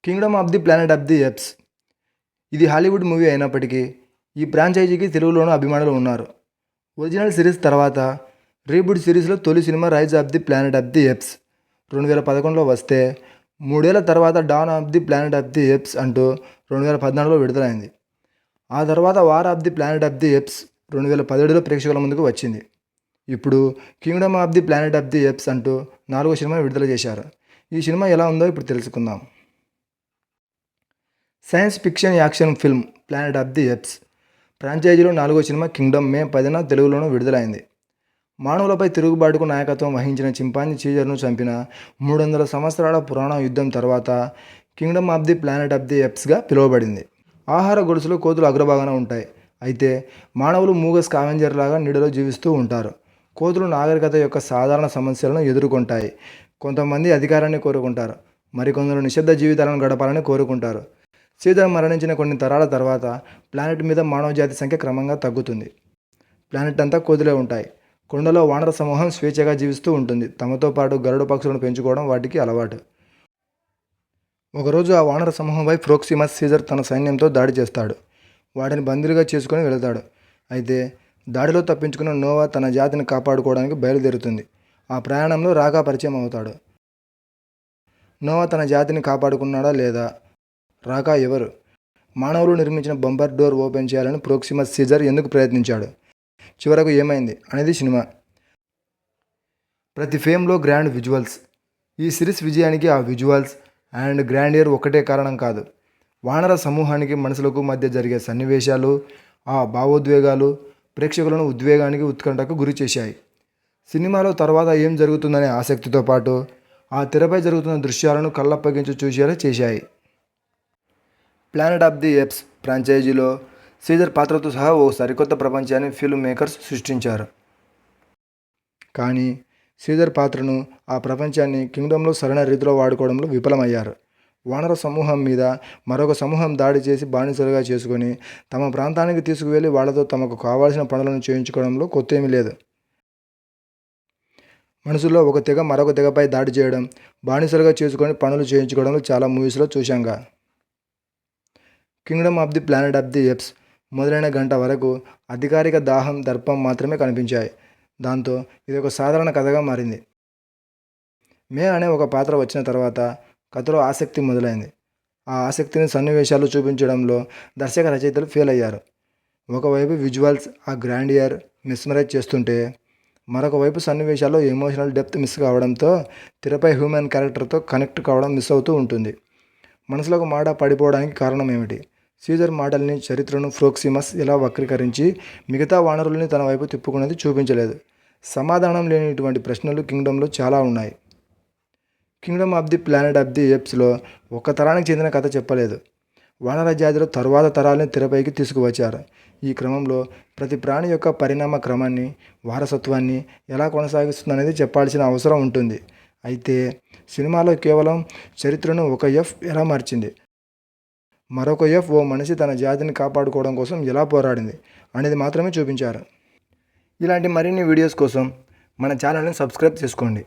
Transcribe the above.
Kingdom of the planet of the eps. ఇది Hollywood movie అయినప్పటికీ ఈ ఫ్రాంచైజీకి తెలుగులోనూ అభిమానులు ఉన్నారు. ఒరిజినల్ సిరీస్ తర్వాత రీబూట్ సిరీస్లో తొలి సినిమా rise of the planet of the apes 2011లో వస్తే, 3 ఏళ్ల తర్వాత dawn of the planet of the apes అంటూ 2014లో విడుదలైంది. ఆ తర్వాత war of the planet of the apes 2017లో ప్రేక్షకుల ముందుకు వచ్చింది. ఇప్పుడు kingdom of the planet of the apes అంటూ 4వ సినిమాను విడుదల చేశారు. ఈ సినిమా ఎలా ఉందో ఇప్పుడు తెలుసుకుందాం. Science fiction action film planet of the apes ఫ్రాంచైజీలో 4వ సినిమా కింగ్డమ్ మే 10న తెలుగులోనూ విడుదలైంది. మానవులపై తిరుగుబాటుకు నాయకత్వం వహించిన చింపాంజీ సీజర్ను చంపిన 300 సంవత్సరాల పురాణ యుద్ధం తర్వాత kingdom of the planet of the ఎప్స్గా పిలువబడింది. ఆహార గొలుసులో కోతులు అగ్రభాగాన ఉంటాయి. అయితే మానవులు మూగ స్కావెంజర్ లాగా నీడలో జీవిస్తూ ఉంటారు. కోతులు నాగరికత యొక్క సాధారణ సమస్యలను ఎదుర్కొంటాయి. కొంతమంది అధికారాన్ని కోరుకుంటారు, మరికొందరు నిశ్శబ్ద జీవితాలను గడపాలని కోరుకుంటారు. సీజర్ మరణించిన కొన్ని తరాల తర్వాత ప్లానెట్ మీద మానవ జాతి సంఖ్య క్రమంగా తగ్గుతుంది. ప్లానెట్ అంతా కోతులే ఉంటాయి. కొండలో వానర సమూహం స్వేచ్ఛగా జీవిస్తూ ఉంటుంది. తమతో పాటు గరుడ పక్షులను పెంచుకోవడం వాటికి అలవాటు. ఒకరోజు ఆ వానర సమూహంపై ప్రోక్సిమస్ సీజర్ తన సైన్యంతో దాడి చేస్తాడు. వాటిని బందీలుగా చేసుకుని వెళతాడు. అయితే దాడిలో తప్పించుకున్న నోవా తన జాతిని కాపాడుకోవడానికి బయలుదేరుతుంది. ఆ ప్రయాణంలో రాకా పరిచయం అవుతాడు. నోవా తన జాతిని కాపాడుకున్నాడా లేదా? రాకా ఎవరు? మానవులు నిర్మించిన బంపర్ డోర్ ఓపెన్ చేయాలని ప్రోక్సిమస్ సీజర్ ఎందుకు ప్రయత్నించాడు? చివరకు ఏమైంది అనేది సినిమా. ప్రతి ఫేమ్లో గ్రాండ్ విజువల్స్. ఈ సిరీస్ విజయానికి ఆ విజువల్స్ అండ్ గ్రాండియర్ ఒక్కటే కారణం కాదు. వానర సమూహానికి మనుషులకు మధ్య జరిగే సన్నివేశాలు, ఆ భావోద్వేగాలు ప్రేక్షకులను ఉద్వేగానికి ఉత్కంఠకు గురి చేశాయి. సినిమాలో తర్వాత ఏం జరుగుతుందనే ఆసక్తితో పాటు ఆ తెరపై జరుగుతున్న దృశ్యాలను కళ్ళప్పగించి చూసేలా చేశాయి. ప్లానెట్ ఆఫ్ ది ఎప్స్ ఫ్రాంచైజీలో సీజర్ పాత్రతో సహా ఓ సరికొత్త ప్రపంచాన్ని ఫిల్మ్ మేకర్స్ సృష్టించారు. కానీ సీజర్ పాత్రను, ఆ ప్రపంచాన్ని కింగ్డమ్లో సరైన రీతిలో వాడుకోవడంలో విఫలమయ్యారు. వానర సమూహం మీద మరొక సమూహం దాడి చేసి బానిసలుగా చేసుకొని తమ ప్రాంతానికి తీసుకువెళ్ళి వాళ్లతో తమకు కావాల్సిన పనులను చేయించుకోవడంలో కొత్తేమీ లేదు. మనుషుల్లో ఒక తెగ మరొక తెగపై దాడి చేయడం, బానిసలుగా చేసుకొని పనులు చేయించుకోవడంలో చాలా మూవీస్లో చూశాంగా. Kingdom of the planet of the apes మొదలైన గంట వరకు అధికారిక దాహం, దర్పం మాత్రమే కనిపించాయి. దాంతో ఇది ఒక సాధారణ కథగా మారింది. మే అనే ఒక పాత్ర వచ్చిన తర్వాత కథలో ఆసక్తి మొదలైంది. ఆ ఆసక్తిని సన్నివేశాలు చూపించడంలో దర్శక రచయితలు ఫెయిల్ అయ్యారు. ఒకవైపు విజువల్స్ ఆ గ్రాండియర్ మిస్మరైజ్ చేస్తుంటే, మరొక వైపు సన్నివేశాల్లో ఎమోషనల్ డెప్త్ మిస్ కావడంతో తెరపై హ్యూమన్ క్యారెక్టర్తో కనెక్ట్ కావడం మిస్ అవుతూ ఉంటుంది. మనసులకు మాట పడిపోవడానికి కారణం ఏమిటి? సీజర్ మాటల్ని, చరిత్రను ప్రోక్సిమస్ ఎలా వక్రీకరించి మిగతా వానరుల్ని తన వైపు తిప్పుకున్నది చూపించలేదు. సమాధానం లేని ఇటువంటి ప్రశ్నలు కింగ్డమ్లో చాలా ఉన్నాయి. Kingdom of the planet of the ఎప్స్లో ఒక తరానికి చెందిన కథ చెప్పలేదు. వానర జాతిలో తరువాత తరాలని తెరపైకి తీసుకువచ్చారు. ఈ క్రమంలో ప్రతి ప్రాణి యొక్క పరిణామ క్రమాన్ని, వారసత్వాన్ని ఎలా కొనసాగిస్తుందనేది చెప్పాల్సిన అవసరం ఉంటుంది. అయితే సినిమాలో కేవలం చరిత్రను ఒక ఎఫ్ ఎలా మార్చింది, మరొక ఎఫ్ ఓ మనిషి తన జాతిని కాపాడుకోవడం కోసం ఎలా పోరాడింది అనేది మాత్రమే చూపించారు. ఇలాంటి మరిన్ని వీడియోస్ కోసం మన ఛానల్ని సబ్స్క్రైబ్ చేసుకోండి.